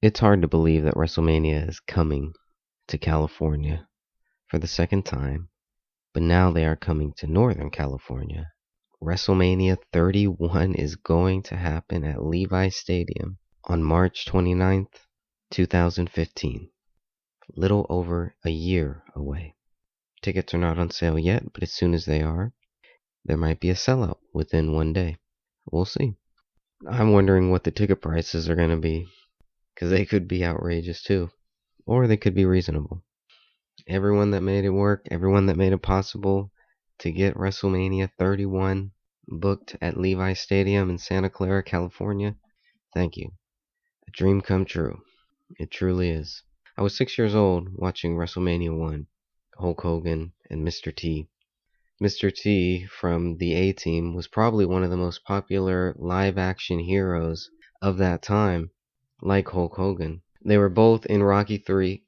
It's hard to believe that WrestleMania is coming to California for the second time, but now they are coming to Northern California. WrestleMania 31 is going to happen at Levi Stadium on March 29th, 2015. Little over a year away. Tickets are not on sale yet, but as soon as they are, there might be a sellout within one day. We'll see. I'm wondering what the ticket prices are going to be, because they could be outrageous too, or they could be reasonable. Everyone that made it work, everyone that made it possible to get WrestleMania 31 booked at Levi Stadium in Santa Clara, California, thank you. A dream come true. It truly is. I was 6 years old watching WrestleMania 1, Hulk Hogan and Mr. T. Mr. T from the A-Team was probably one of the most popular live-action heroes of that time, like Hulk Hogan. They were both in Rocky 3,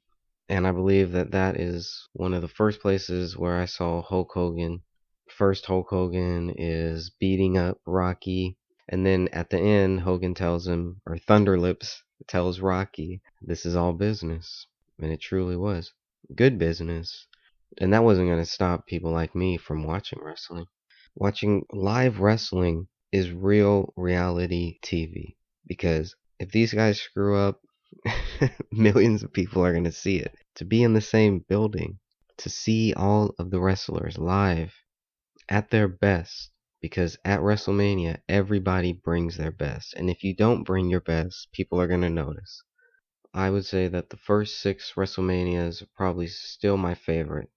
and I believe that is one of the first places where I saw Hulk Hogan. First, Hulk Hogan is beating up Rocky, and then at the end, Hogan tells him, or Thunderlips tells Rocky, this is all business. And it truly was. Good business. And that wasn't going to stop people like me from watching wrestling. Watching live wrestling is real reality TV. Because if these guys screw up, millions of people are going to see it. To be in the same building, to see all of the wrestlers live at their best. Because at WrestleMania, everybody brings their best. And if you don't bring your best, people are going to notice. I would say that the first 6 WrestleManias are probably still my favorite,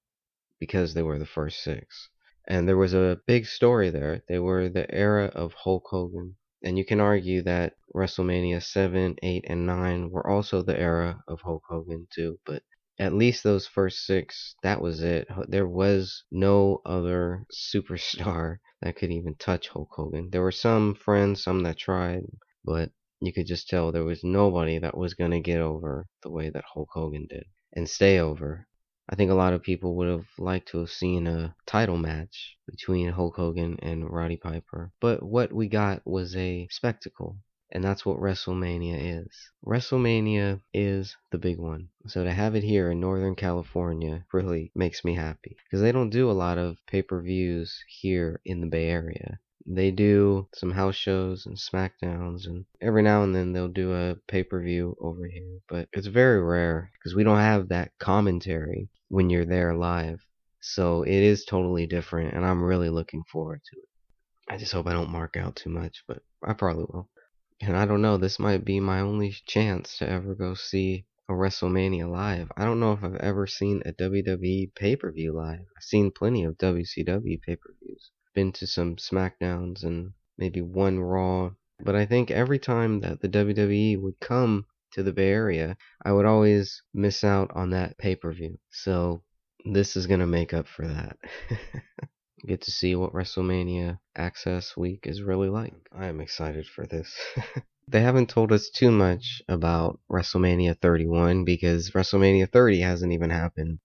because they were the first 6. And there was a big story there. They were the era of Hulk Hogan. And you can argue that WrestleMania 7, 8, and 9 were also the era of Hulk Hogan too. But at least those first 6, that was it. There was no other superstar that could even touch Hulk Hogan. There were some friends, some that tried, but you could just tell there was nobody that was going to get over the way that Hulk Hogan did and stay over. I think a lot of people would have liked to have seen a title match between Hulk Hogan and Roddy Piper. But what we got was a spectacle. And that's what WrestleMania is. WrestleMania is the big one. So to have it here in Northern California really makes me happy. Because they don't do a lot of pay-per-views here in the Bay Area. They do some house shows and SmackDowns, and every now and then they'll do a pay-per-view over here. But it's very rare because we don't have that commentary when you're there live. So it is totally different, and I'm really looking forward to it. I just hope I don't mark out too much, but I probably will. And I don't know, this might be my only chance to ever go see a WrestleMania live. I don't know if I've ever seen a WWE pay-per-view live. I've seen plenty of WCW pay-per-views. Been to some SmackDowns and maybe one Raw. But I think every time that the WWE would come to the Bay Area, I would always miss out on that pay-per-view. So this is going to make up for that. Get to see what WrestleMania Access Week is really like. I am excited for this. They haven't told us too much about WrestleMania 31 because WrestleMania 30 hasn't even happened.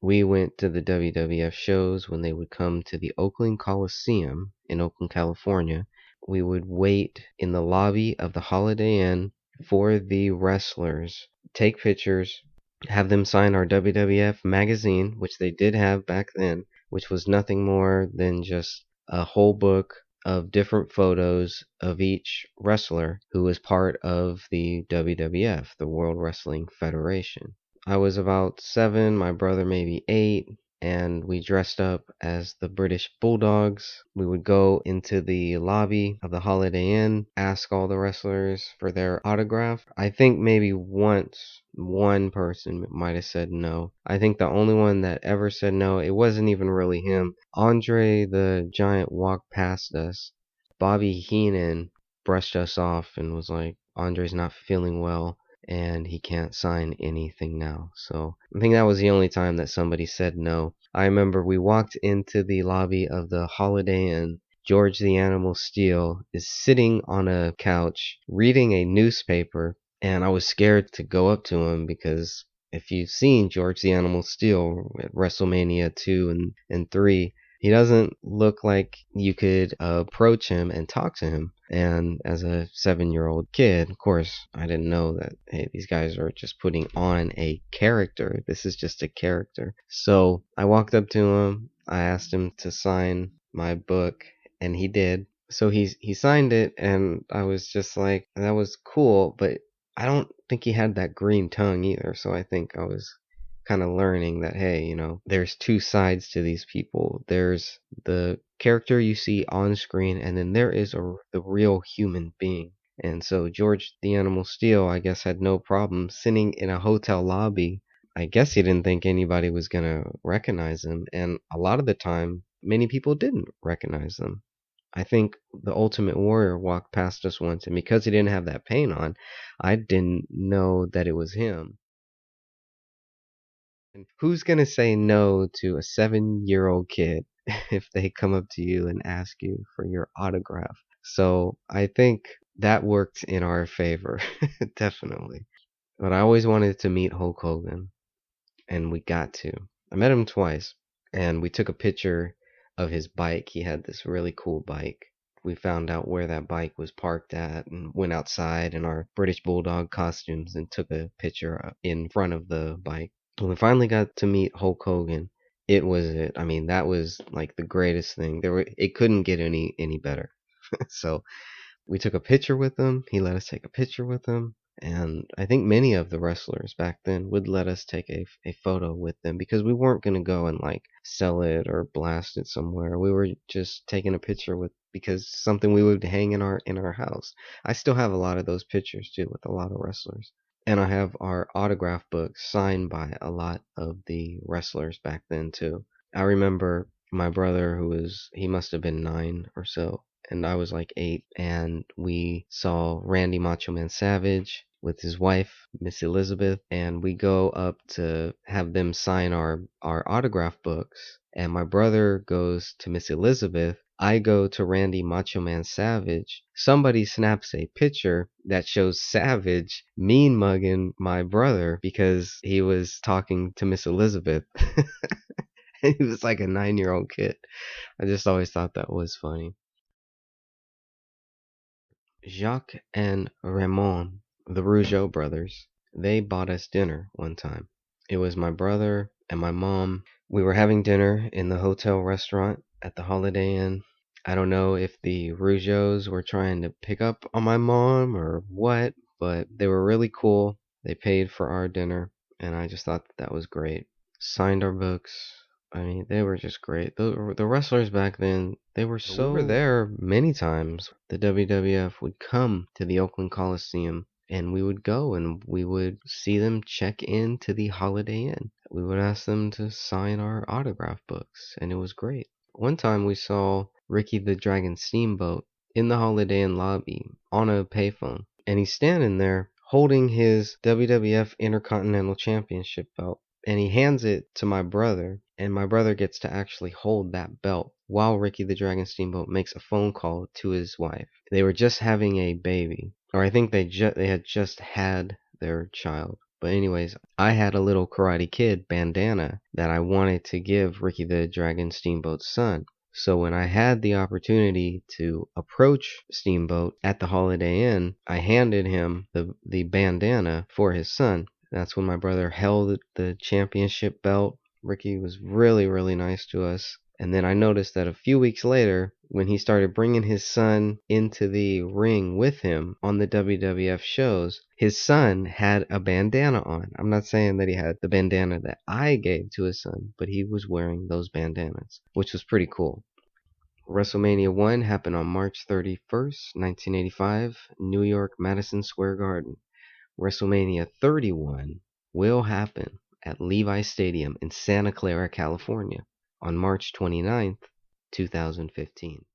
We went to the WWF shows when they would come to the Oakland Coliseum in Oakland, California. We would wait in the lobby of the Holiday Inn for the wrestlers, take pictures, have them sign our WWF magazine, which they did have back then, which was nothing more than just a whole book of different photos of each wrestler who was part of the WWF, the World Wrestling Federation. I was about 7, my brother maybe 8, and we dressed up as the British Bulldogs. We would go into the lobby of the Holiday Inn, ask all the wrestlers for their autograph. I think maybe once one person might have said no. I think the only one that ever said no, it wasn't even really him. Andre the Giant walked past us. Bobby Heenan brushed us off and was like, Andre's not feeling well and he can't sign anything now. So I think that was the only time that somebody said no. I remember we walked into the lobby of the Holiday Inn. George the Animal Steel is sitting on a couch reading a newspaper, and I was scared to go up to him because if you've seen George the Animal Steel at WrestleMania 2 and 3, He doesn't look like you could approach him and talk to him. And as a 7-year-old kid, of course, I didn't know that, hey, these guys are just putting on a character. This is just a character. So I walked up to him. I asked him to sign my book, and he did. So he signed it, and I was just like, that was cool, but I don't think he had that green tongue either. So I think I was kind of learning that, hey, there's two sides to these people. There's the character you see on screen, and then there is the real human being. And so George the Animal Steel, I guess, had no problem sitting in a hotel lobby. I guess he didn't think anybody was going to recognize him. And a lot of the time, many people didn't recognize them. I think the Ultimate Warrior walked past us once, and because he didn't have that paint on, I didn't know that it was him. And who's going to say no to a 7-year-old kid if they come up to you and ask you for your autograph? So I think that worked in our favor, definitely. But I always wanted to meet Hulk Hogan, and we got to. I met him twice, and we took a picture of his bike. He had this really cool bike. We found out where that bike was parked at and went outside in our British Bulldog costumes and took a picture in front of the bike. When we finally got to meet Hulk Hogan, it was it. I mean, that was like the greatest thing. It couldn't get any better. So we took a picture with him. He let us take a picture with him. And I think many of the wrestlers back then would let us take a photo with them because we weren't going to go and like sell it or blast it somewhere. We were just taking a picture with because something we would hang in our house. I still have a lot of those pictures too with a lot of wrestlers. And I have our autograph book signed by a lot of the wrestlers back then too. I remember my brother he must have been 9 or so, and I was like 8, and we saw Randy Macho Man Savage with his wife, Miss Elizabeth, and we go up to have them sign our autograph books, and my brother goes to Miss Elizabeth. I go to Randy Macho Man Savage. Somebody snaps a picture that shows Savage mean mugging my brother because he was talking to Miss Elizabeth. He was like a 9-year-old kid. I just always thought that was funny. Jacques and Raymond, the Rougeau brothers, they bought us dinner one time. It was my brother and my mom. We were having dinner in the hotel restaurant at the Holiday Inn. I don't know if the Rougeaus were trying to pick up on my mom or what, but they were really cool. They paid for our dinner, and I just thought that was great. Signed our books. I mean, they were just great. The wrestlers back then, they were so... We were there many times. The WWF would come to the Oakland Coliseum, and we would go and we would see them check in to the Holiday Inn. We would ask them to sign our autograph books, and it was great. One time we saw Ricky the Dragon Steamboat in the Holiday Inn lobby on a payphone, and he's standing there holding his WWF Intercontinental Championship belt. And he hands it to my brother, and my brother gets to actually hold that belt while Ricky the Dragon Steamboat makes a phone call to his wife. They were just having a baby, or I think they had just had their child. But anyways, I had a little Karate Kid bandana that I wanted to give Ricky the Dragon Steamboat's son. So when I had the opportunity to approach Steamboat at the Holiday Inn, I handed him the bandana for his son. That's when my brother held the championship belt. Ricky was really, really nice to us. And then I noticed that a few weeks later, when he started bringing his son into the ring with him on the WWF shows, his son had a bandana on. I'm not saying that he had the bandana that I gave to his son, but he was wearing those bandanas, which was pretty cool. WrestleMania 1 happened on March 31st, 1985, New York, Madison Square Garden. WrestleMania 31 will happen at Levi's Stadium in Santa Clara, California on March 29th, 2015.